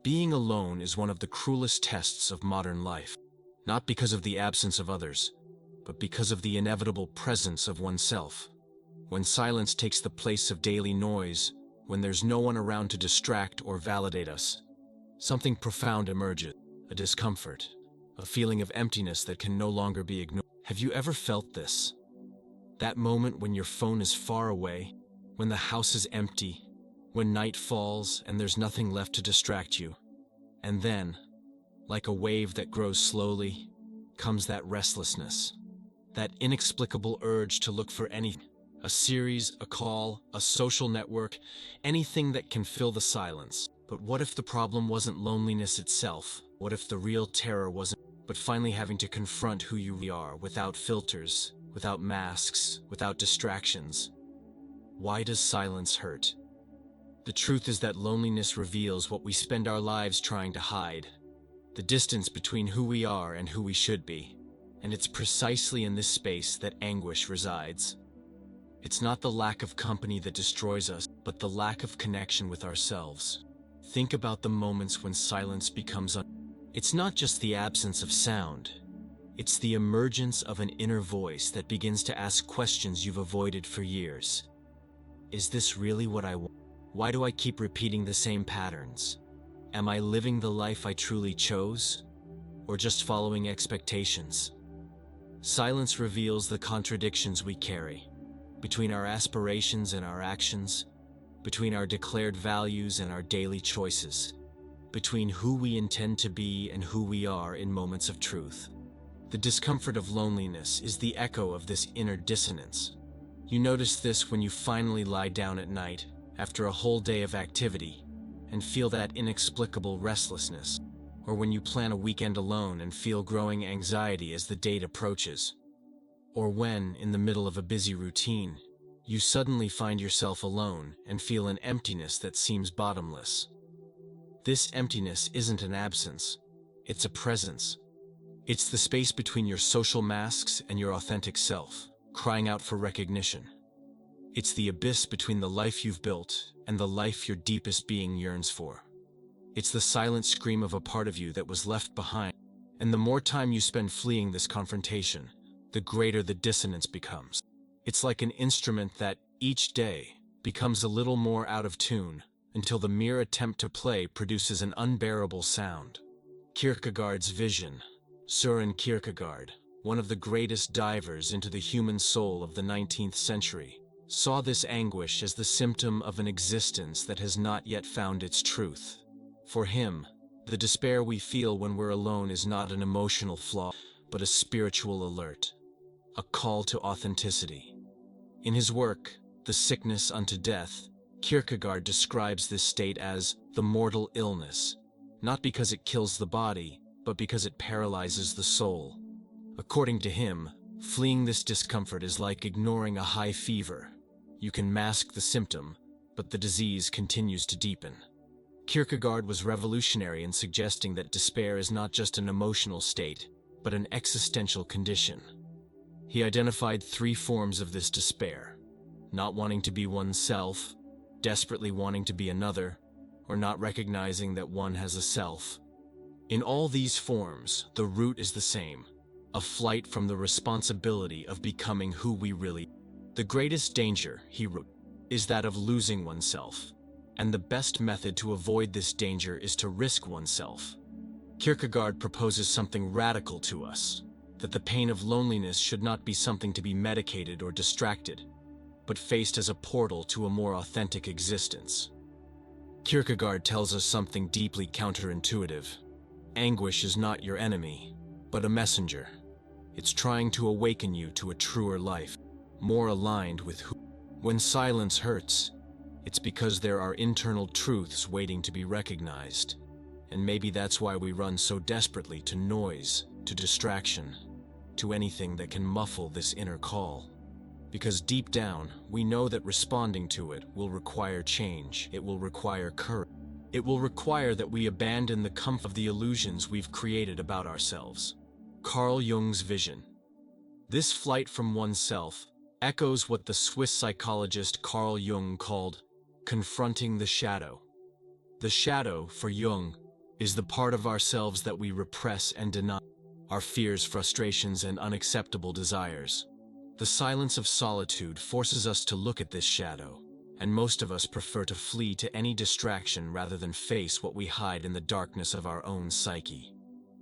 Being alone is one of the cruelest tests of modern life, not because of the absence of others, but because of the inevitable presence of oneself. When silence takes the place of daily noise, when there's no one around to distract or validate us, something profound emerges, a discomfort, a feeling of emptiness that can no longer be ignored. Have you ever felt this? That moment when your phone is far away, when the house is empty, when night falls and there's nothing left to distract you. And then, like a wave that grows slowly, comes that restlessness, that inexplicable urge to look for anything, a series, a call, a social network, anything that can fill the silence. But what if the problem wasn't loneliness itself? What if the real terror wasn't, but finally having to confront who you really are without filters, without masks, without distractions? Why does silence hurt? The truth is that loneliness reveals what we spend our lives trying to hide, the distance between who we are and who we should be. And it's precisely in this space that anguish resides. It's not the lack of company that destroys us, but the lack of connection with ourselves. Think about the moments when silence becomes It's not just the absence of sound. It's the emergence of an inner voice that begins to ask questions you've avoided for years. Is this really what I want? Why do I keep repeating the same patterns? Am I living the life I truly chose? Or just following expectations? Silence reveals the contradictions we carry, between our aspirations and our actions, between our declared values and our daily choices, between who we intend to be and who we are in moments of truth. The discomfort of loneliness is the echo of this inner dissonance. You notice this when you finally lie down at night, after a whole day of activity, and feel that inexplicable restlessness, or when you plan a weekend alone and feel growing anxiety as the date approaches, or when, in the middle of a busy routine, you suddenly find yourself alone and feel an emptiness that seems bottomless. This emptiness isn't an absence, it's a presence. It's the space between your social masks and your authentic self, crying out for recognition. It's the abyss between the life you've built and the life your deepest being yearns for. It's the silent scream of a part of you that was left behind. And the more time you spend fleeing this confrontation, the greater the dissonance becomes. It's like an instrument that, each day, becomes a little more out of tune, until the mere attempt to play produces an unbearable sound. Kierkegaard's vision. Søren Kierkegaard, one of the greatest divers into the human soul of the 19th century, saw this anguish as the symptom of an existence that has not yet found its truth. For him, the despair we feel when we're alone is not an emotional flaw, but a spiritual alert, a call to authenticity. In his work, The Sickness Unto Death, Kierkegaard describes this state as the mortal illness, not because it kills the body, but because it paralyzes the soul. According to him, fleeing this discomfort is like ignoring a high fever. You can mask the symptom, but the disease continues to deepen. Kierkegaard was revolutionary in suggesting that despair is not just an emotional state, but an existential condition. He identified 3 forms of this despair: not wanting to be oneself, desperately wanting to be another, or not recognizing that one has a self. In all these forms, the root is the same: a flight from the responsibility of becoming who we really are. The greatest danger, he wrote, is that of losing oneself, and the best method to avoid this danger is to risk oneself. Kierkegaard proposes something radical to us, that the pain of loneliness should not be something to be medicated or distracted, but faced as a portal to a more authentic existence. Kierkegaard tells us something deeply counterintuitive. Anguish is not your enemy, but a messenger. It's trying to awaken you to a truer life, more aligned with who. When silence hurts, it's because there are internal truths waiting to be recognized. And maybe that's why we run so desperately to noise, to distraction, to anything that can muffle this inner call. Because deep down, we know that responding to it will require change. It will require courage. It will require that we abandon the comfort of the illusions we've created about ourselves. Carl Jung's vision. This flight from oneself echoes what the Swiss psychologist Carl Jung called confronting the shadow. The shadow, for Jung, is the part of ourselves that we repress and deny, our fears, frustrations, and unacceptable desires. The silence of solitude forces us to look at this shadow, and most of us prefer to flee to any distraction rather than face what we hide in the darkness of our own psyche.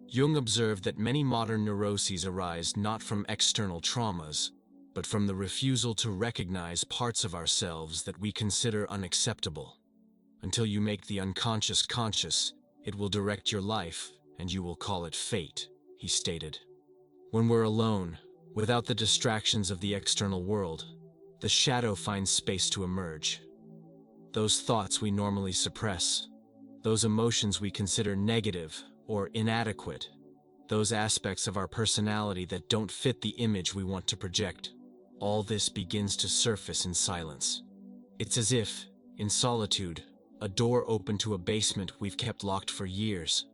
Jung observed that many modern neuroses arise not from external traumas, but from the refusal to recognize parts of ourselves that we consider unacceptable. Until you make the unconscious conscious, it will direct your life, and you will call it fate, he stated. When we're alone, without the distractions of the external world, the shadow finds space to emerge. Those thoughts we normally suppress, those emotions we consider negative or inadequate, those aspects of our personality that don't fit the image we want to project, all this begins to surface in silence. It's as if, in solitude, a door opened to a basement we've kept locked for years.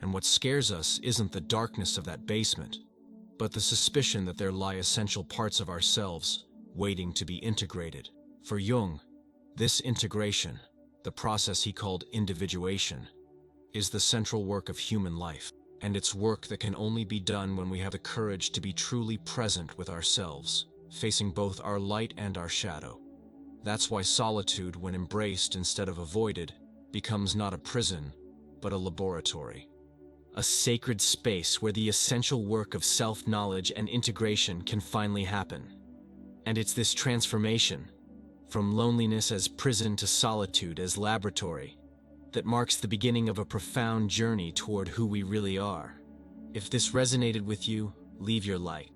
And what scares us isn't the darkness of that basement, but the suspicion that there lie essential parts of ourselves waiting to be integrated. For Jung, this integration, the process he called individuation, is the central work of human life, and it's work that can only be done when we have the courage to be truly present with ourselves, facing both our light and our shadow. That's why solitude, when embraced instead of avoided, becomes not a prison, but a laboratory. A sacred space where the essential work of self-knowledge and integration can finally happen. And it's this transformation, from loneliness as prison to solitude as laboratory, that marks the beginning of a profound journey toward who we really are. If this resonated with you, leave your light.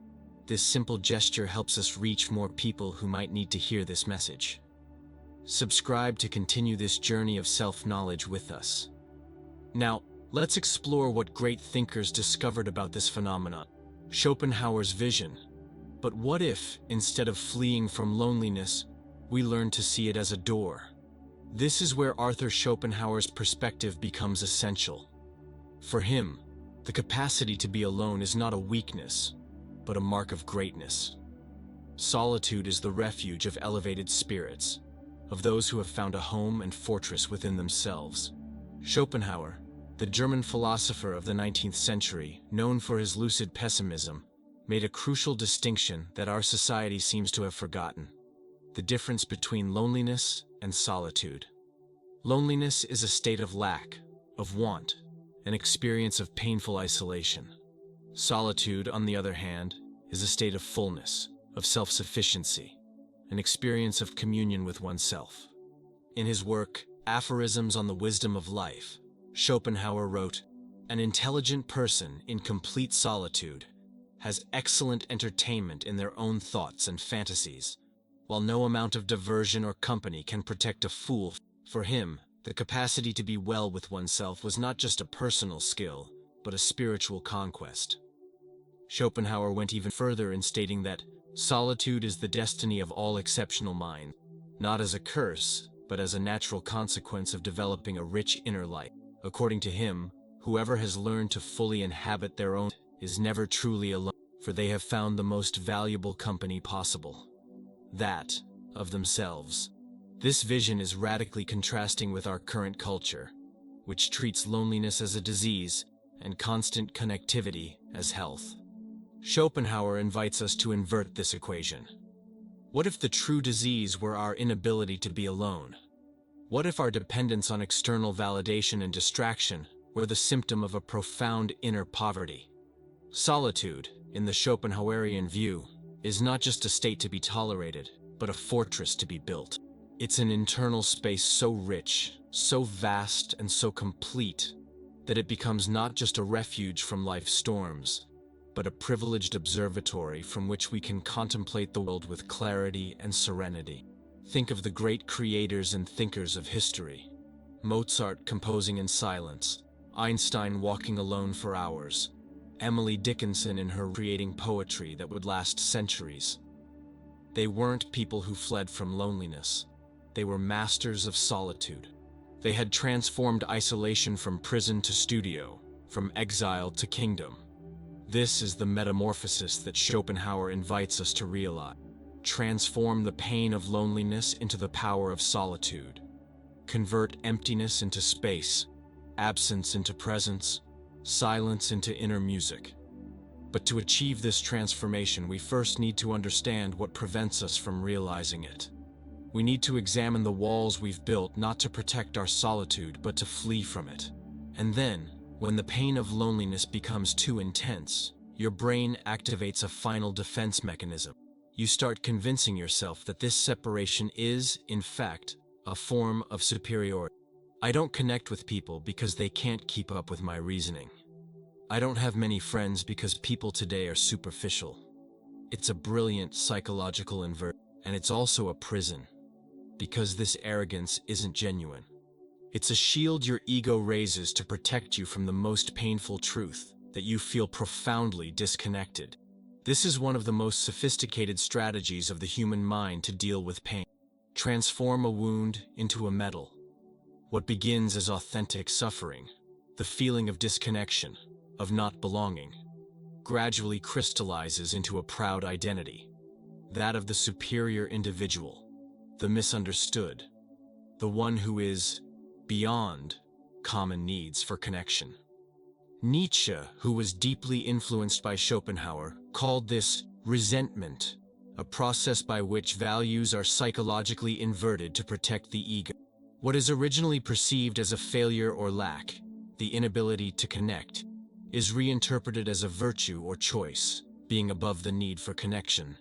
This simple gesture helps us reach more people who might need to hear this message. Subscribe to continue this journey of self-knowledge with us. Now, let's explore what great thinkers discovered about this phenomenon. Schopenhauer's vision. But what if, instead of fleeing from loneliness, we learn to see it as a door? This is where Arthur Schopenhauer's perspective becomes essential. For him, the capacity to be alone is not a weakness, but a mark of greatness. Solitude is the refuge of elevated spirits, of those who have found a home and fortress within themselves. Schopenhauer, the German philosopher of the 19th century, known for his lucid pessimism, made a crucial distinction that our society seems to have forgotten: the difference between loneliness and solitude. Loneliness is a state of lack, of want, an experience of painful isolation. Solitude, on the other hand, is a state of fullness, of self-sufficiency, an experience of communion with oneself. In his work, Aphorisms on the Wisdom of Life, Schopenhauer wrote, "An intelligent person in complete solitude has excellent entertainment in their own thoughts and fantasies, while no amount of diversion or company can protect a fool." For him, the capacity to be well with oneself was not just a personal skill, but a spiritual conquest. Schopenhauer went even further in stating that solitude is the destiny of all exceptional minds, not as a curse, but as a natural consequence of developing a rich inner life. According to him, whoever has learned to fully inhabit their own is never truly alone, for they have found the most valuable company possible, that of themselves. This vision is radically contrasting with our current culture, which treats loneliness as a disease and constant connectivity as health. Schopenhauer invites us to invert this equation. What if the true disease were our inability to be alone? What if our dependence on external validation and distraction were the symptom of a profound inner poverty? Solitude, in the Schopenhauerian view, is not just a state to be tolerated, but a fortress to be built. It's an internal space so rich, so vast, and so complete that it becomes not just a refuge from life's storms, but a privileged observatory from which we can contemplate the world with clarity and serenity. Think of the great creators and thinkers of history: Mozart composing in silence, Einstein walking alone for hours, Emily Dickinson in her creating poetry that would last centuries. They weren't people who fled from loneliness. They were masters of solitude. They had transformed isolation from prison to studio, from exile to kingdom. This is the metamorphosis that Schopenhauer invites us to realize. Transform the pain of loneliness into the power of solitude. Convert emptiness into space, absence into presence, silence into inner music. But to achieve this transformation, we first need to understand what prevents us from realizing it. We need to examine the walls we've built not to protect our solitude, but to flee from it. And then, when the pain of loneliness becomes too intense, your brain activates a final defense mechanism. You start convincing yourself that this separation is, in fact, a form of superiority. I don't connect with people because they can't keep up with my reasoning. I don't have many friends because people today are superficial. It's a brilliant psychological inversion, and it's also a prison, because this arrogance isn't genuine. It's a shield your ego raises to protect you from the most painful truth, that you feel profoundly disconnected. This is one of the most sophisticated strategies of the human mind to deal with pain. Transform a wound into a medal. What begins as authentic suffering, the feeling of disconnection, of not belonging, gradually crystallizes into a proud identity, that of the superior individual, the misunderstood, the one who is beyond common needs for connection. Nietzsche, who was deeply influenced by Schopenhauer, called this resentment, a process by which values are psychologically inverted to protect the ego. What is originally perceived as a failure or lack, the inability to connect, is reinterpreted as a virtue or choice, being above the need for connection.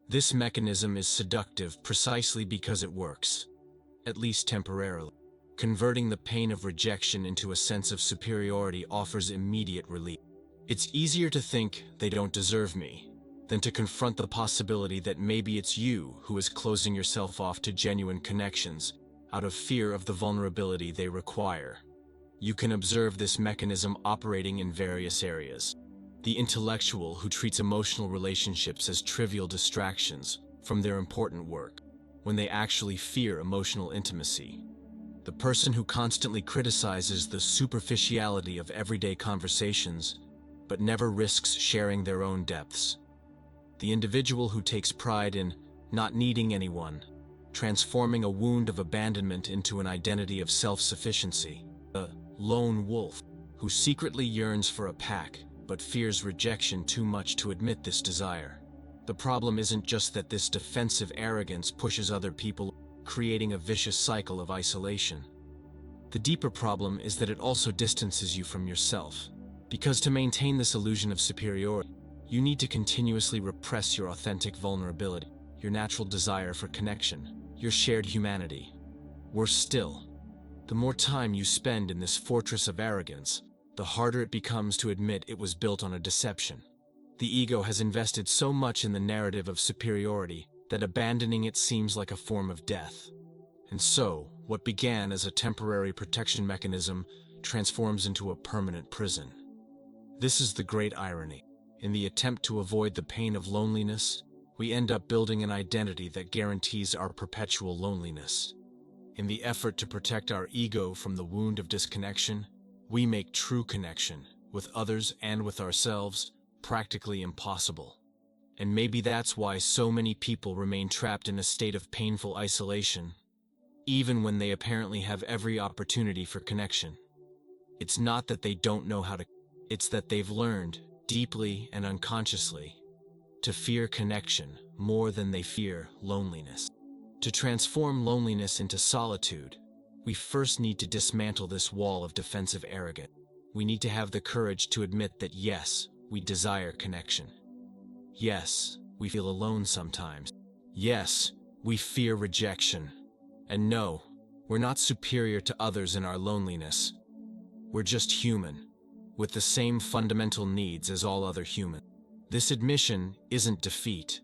This mechanism is seductive precisely because it works, at least temporarily. Converting the pain of rejection into a sense of superiority offers immediate relief. It's easier to think they don't deserve me than to confront the possibility that maybe it's you who is closing yourself off to genuine connections out of fear of the vulnerability they require. You can observe this mechanism operating in various areas. The intellectual who treats emotional relationships as trivial distractions from their important work, when they actually fear emotional intimacy. The person who constantly criticizes the superficiality of everyday conversations, but never risks sharing their own depths. The individual who takes pride in not needing anyone, transforming a wound of abandonment into an identity of self-sufficiency. The lone wolf, who secretly yearns for a pack, but fears rejection too much to admit this desire. The problem isn't just that this defensive arrogance pushes other people, creating a vicious cycle of isolation. The deeper problem is that it also distances you from yourself. Because to maintain this illusion of superiority, you need to continuously repress your authentic vulnerability, your natural desire for connection, your shared humanity. Worse still, the more time you spend in this fortress of arrogance, the harder it becomes to admit it was built on a deception. The ego has invested so much in the narrative of superiority that abandoning it seems like a form of death. And so, what began as a temporary protection mechanism transforms into a permanent prison. This is the great irony. In the attempt to avoid the pain of loneliness, we end up building an identity that guarantees our perpetual loneliness. In the effort to protect our ego from the wound of disconnection, we make true connection, with others and with ourselves, practically impossible. And maybe that's why so many people remain trapped in a state of painful isolation, even when they apparently have every opportunity for connection. It's not that they don't know how to, it's that they've learned, deeply and unconsciously, to fear connection more than they fear loneliness. To transform loneliness into solitude, we first need to dismantle this wall of defensive arrogance. We need to have the courage to admit that yes, we desire connection. Yes, we feel alone sometimes. Yes, we fear rejection. And no, we're not superior to others in our loneliness. We're just human, with the same fundamental needs as all other humans. This admission isn't defeat.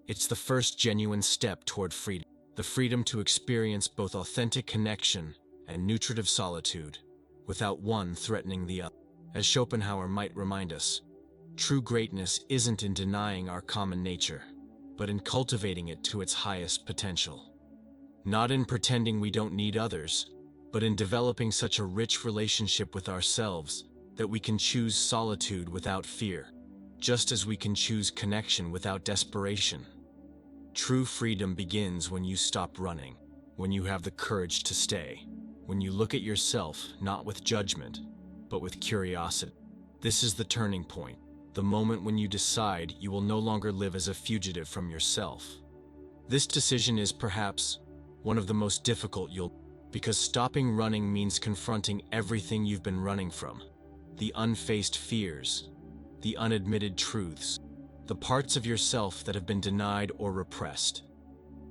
It's the first genuine step toward freedom. The freedom to experience both authentic connection and nutritive solitude, without one threatening the other. As Schopenhauer might remind us, true greatness isn't in denying our common nature, but in cultivating it to its highest potential. Not in pretending we don't need others, but in developing such a rich relationship with ourselves that we can choose solitude without fear, just as we can choose connection without desperation. True freedom begins when you stop running, when you have the courage to stay, when you look at yourself not with judgment, but with curiosity. This is the turning point, the moment when you decide you will no longer live as a fugitive from yourself. This decision is perhaps one of the most difficult because stopping running means confronting everything you've been running from, the unfaced fears, the unadmitted truths, the parts of yourself that have been denied or repressed.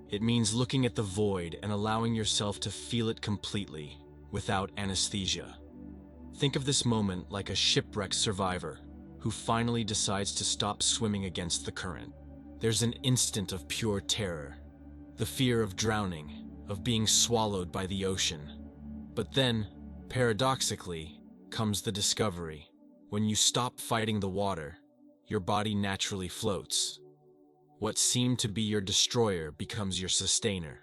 It means looking at the void and allowing yourself to feel it completely, without anesthesia. Think of this moment like a shipwrecked survivor who finally decides to stop swimming against the current. There's an instant of pure terror, the fear of drowning, of being swallowed by the ocean. But then, paradoxically, comes the discovery. When you stop fighting the water, your body naturally floats. What seemed to be your destroyer becomes your sustainer.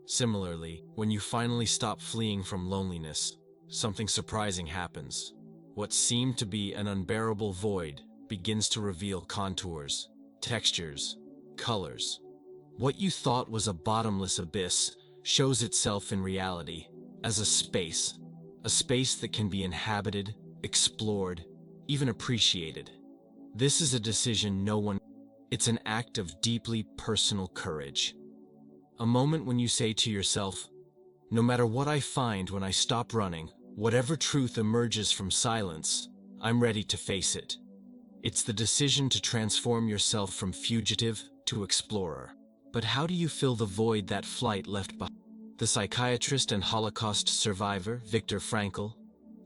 Similarly, when you finally stop fleeing from loneliness, something surprising happens. What seemed to be an unbearable void begins to reveal contours, textures, colors. What you thought was a bottomless abyss shows itself in reality as a space that can be inhabited, explored, even appreciated. This is a decision it's an act of deeply personal courage. A moment when you say to yourself, no matter what I find when I stop running, whatever truth emerges from silence, I'm ready to face it. It's the decision to transform yourself from fugitive to explorer. But how do you fill the void that flight left behind? The psychiatrist and Holocaust survivor, Viktor Frankl,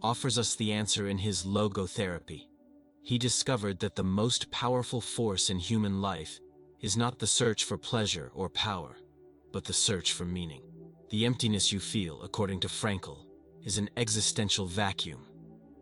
offers us the answer in his logotherapy. He discovered that the most powerful force in human life is not the search for pleasure or power, but the search for meaning. The emptiness you feel, according to Frankl, is an existential vacuum,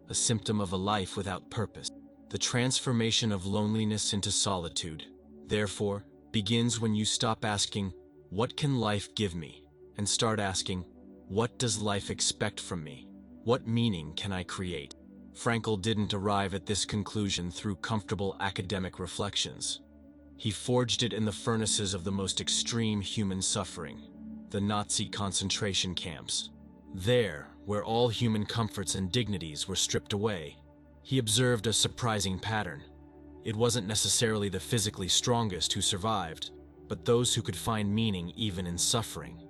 a symptom of a life without purpose. The transformation of loneliness into solitude, therefore, begins when you stop asking, what can life give me? And start asking, what does life expect from me? What meaning can I create? Frankl didn't arrive at this conclusion through comfortable academic reflections. He forged it in the furnaces of the most extreme human suffering, the Nazi concentration camps. There, where all human comforts and dignities were stripped away, he observed a surprising pattern. It wasn't necessarily the physically strongest who survived, but those who could find meaning even in suffering.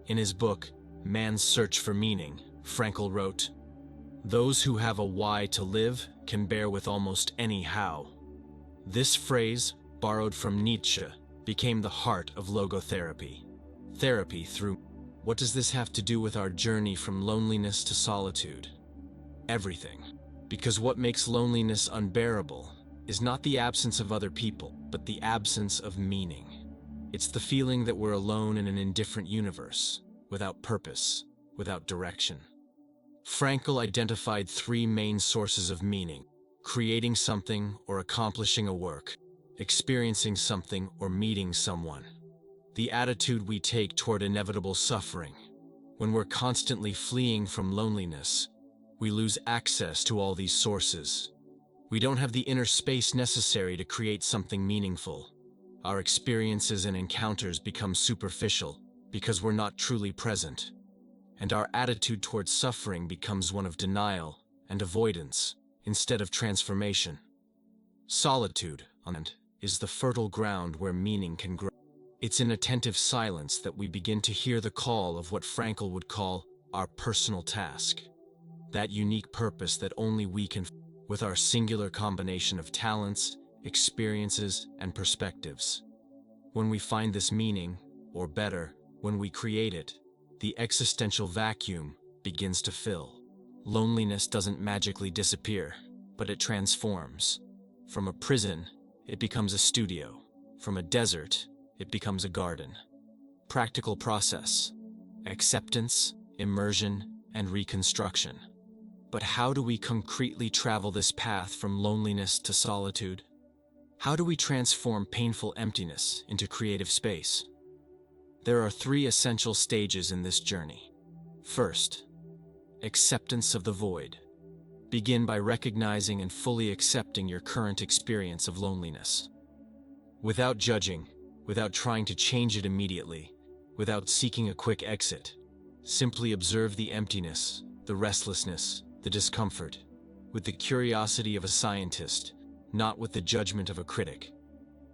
In his book, Man's Search for Meaning, Frankl wrote, "Those who have a why to live can bear with almost any how." This phrase, borrowed from Nietzsche, became the heart of logotherapy. Therapy through. What does this have to do with our journey from loneliness to solitude? Everything. Because what makes loneliness unbearable is not the absence of other people, but the absence of meaning. It's the feeling that we're alone in an indifferent universe, without purpose, without direction. Frankl identified three main sources of meaning: creating something or accomplishing a work, experiencing something or meeting someone. The attitude we take toward inevitable suffering. When we're constantly fleeing from loneliness, we lose access to all these sources. We don't have the inner space necessary to create something meaningful. Our experiences and encounters become superficial because we're not truly present. And our attitude towards suffering becomes one of denial and avoidance instead of transformation. Solitude, on the other hand, is the fertile ground where meaning can grow. It's in attentive silence that we begin to hear the call of what Frankl would call our personal task. That unique purpose that only we can, with our singular combination of talents, experiences, and perspectives. When we find this meaning, or better, when we create it, the existential vacuum begins to fill. Loneliness doesn't magically disappear, but it transforms. From a prison, it becomes a studio. From a desert, it becomes a garden. Practical process: acceptance, immersion, and reconstruction. But how do we concretely travel this path from loneliness to solitude? How do we transform painful emptiness into creative space? There are three essential stages in this journey. First, acceptance of the void. Begin by recognizing and fully accepting your current experience of loneliness. Without judging, without trying to change it immediately, without seeking a quick exit, Simply observe the emptiness, the restlessness, the discomfort, with the curiosity of a scientist, not with the judgment of a critic.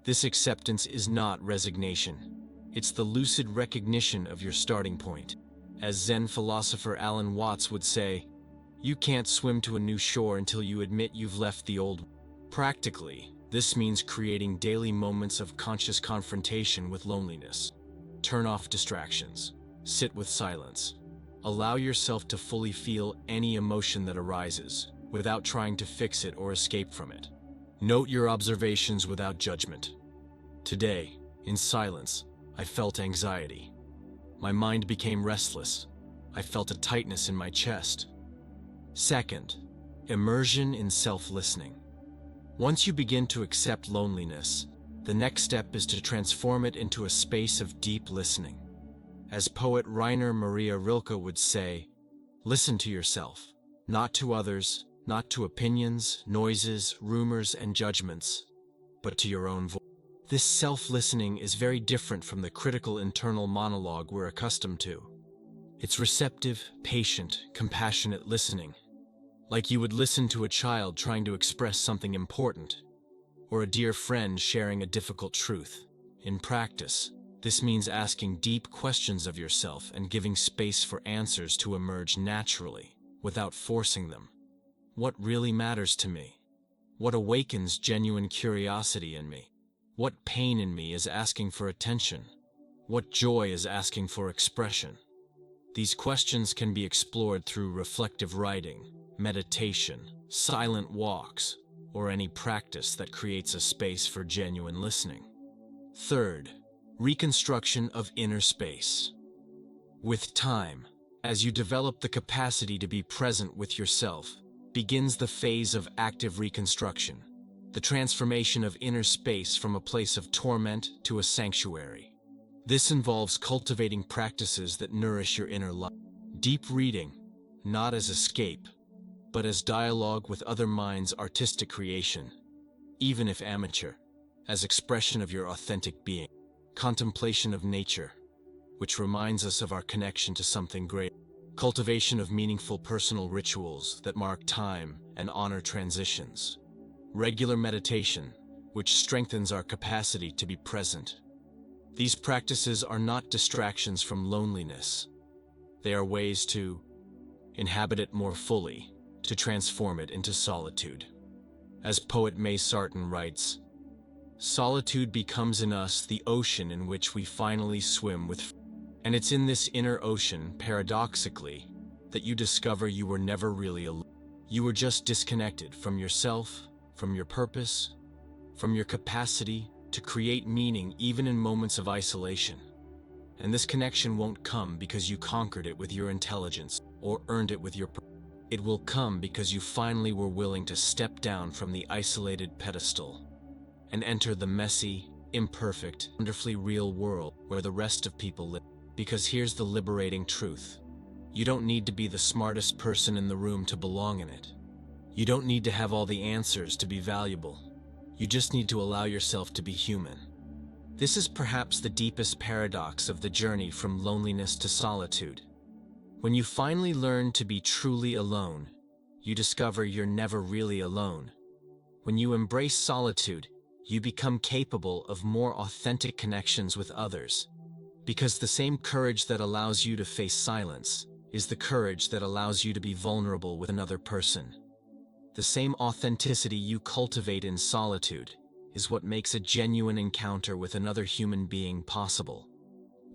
This acceptance is not resignation. It's the lucid recognition of your starting point. As Zen philosopher Alan Watts would say, you can't swim to a new shore until you admit you've left the old. Practically, this means creating daily moments of conscious confrontation with loneliness. Turn off distractions. Sit with silence. Allow yourself to fully feel any emotion that arises, without trying to fix it or escape from it. Note your observations without judgment. Today, in silence, I felt anxiety. My mind became restless. I felt a tightness in my chest. Second, immersion in self-listening. Once you begin to accept loneliness, the next step is to transform it into a space of deep listening. As poet Rainer Maria Rilke would say, listen to yourself, not to others, not to opinions, noises, rumors, and judgments, but to your own voice. This self-listening is very different from the critical internal monologue we're accustomed to. It's receptive, patient, compassionate listening, like you would listen to a child trying to express something important, or a dear friend sharing a difficult truth. In practice, this means asking deep questions of yourself and giving space for answers to emerge naturally, without forcing them. What really matters to me? What awakens genuine curiosity in me? What pain in me is asking for attention? What joy is asking for expression? These questions can be explored through reflective writing, meditation, silent walks, or any practice that creates a space for genuine listening. Third, reconstruction of inner space. With time, as you develop the capacity to be present with yourself, begins the phase of active reconstruction, the transformation of inner space from a place of torment to a sanctuary. This involves cultivating practices that nourish your inner life. Deep reading, not as escape, but as dialogue with other minds' artistic creation, even if amateur, as expression of your authentic being. Contemplation of nature, which reminds us of our connection to something great. Cultivation of meaningful personal rituals that mark time and honor transitions. Regular meditation, which strengthens our capacity to be present. These practices are not distractions from loneliness. They are ways to inhabit it more fully, to transform it into solitude. As poet May Sarton writes, solitude becomes in us the ocean in which we finally swim with. And it's in this inner ocean, paradoxically, that you discover you were never really alone. You were just disconnected from yourself, from your purpose, from your capacity to create meaning even in moments of isolation. And this connection won't come because you conquered it with your intelligence or earned it with your It will come because you finally were willing to step down from the isolated pedestal and enter the messy, imperfect, wonderfully real world where the rest of people live. Because here's the liberating truth. You don't need to be the smartest person in the room to belong in it. You don't need to have all the answers to be valuable. You just need to allow yourself to be human. This is perhaps the deepest paradox of the journey from loneliness to solitude. When you finally learn to be truly alone, you discover you're never really alone. When you embrace solitude, you become capable of more authentic connections with others. Because the same courage that allows you to face silence is the courage that allows you to be vulnerable with another person. The same authenticity you cultivate in solitude is what makes a genuine encounter with another human being possible.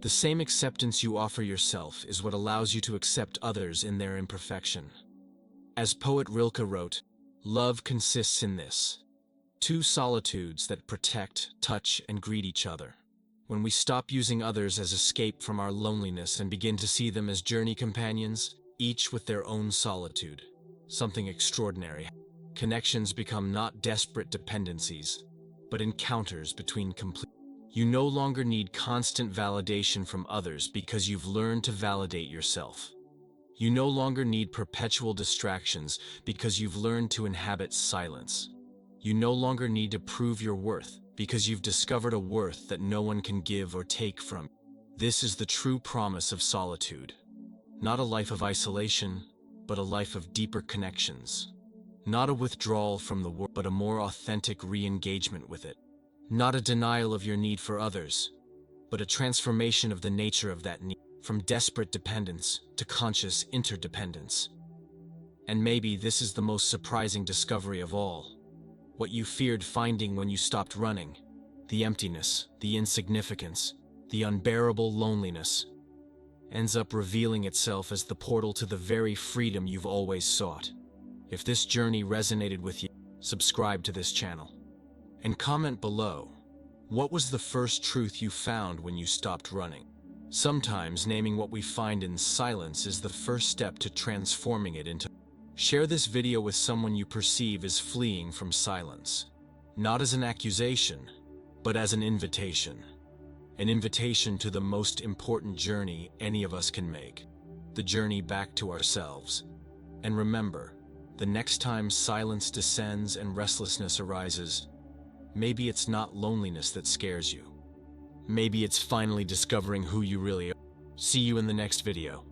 The same acceptance you offer yourself is what allows you to accept others in their imperfection. As poet Rilke wrote, love consists in this: two solitudes that protect, touch, and greet each other. When we stop using others as escape from our loneliness and begin to see them as journey companions, each with their own solitude, something extraordinary. Connections become not desperate dependencies, but encounters between complete. You no longer need constant validation from others because you've learned to validate yourself. You no longer need perpetual distractions because you've learned to inhabit silence. You no longer need to prove your worth because you've discovered a worth that no one can give or take from. This is the true promise of solitude. Not a life of isolation, but a life of deeper connections. Not a withdrawal from the world, but a more authentic re-engagement with it. Not a denial of your need for others, but a transformation of the nature of that need, from desperate dependence to conscious interdependence. And maybe this is the most surprising discovery of all. What you feared finding when you stopped running, the emptiness, the insignificance, the unbearable loneliness, ends up revealing itself as the portal to the very freedom you've always sought. If this journey resonated with you, subscribe to this channel. And comment below, what was the first truth you found when you stopped running? Sometimes naming what we find in silence is the first step to transforming it into. Share this video with someone you perceive as fleeing from silence. Not as an accusation, but as an invitation. An invitation to the most important journey any of us can make. The journey back to ourselves. And remember, the next time silence descends and restlessness arises, maybe it's not loneliness that scares you. Maybe it's finally discovering who you really are. See you in the next video.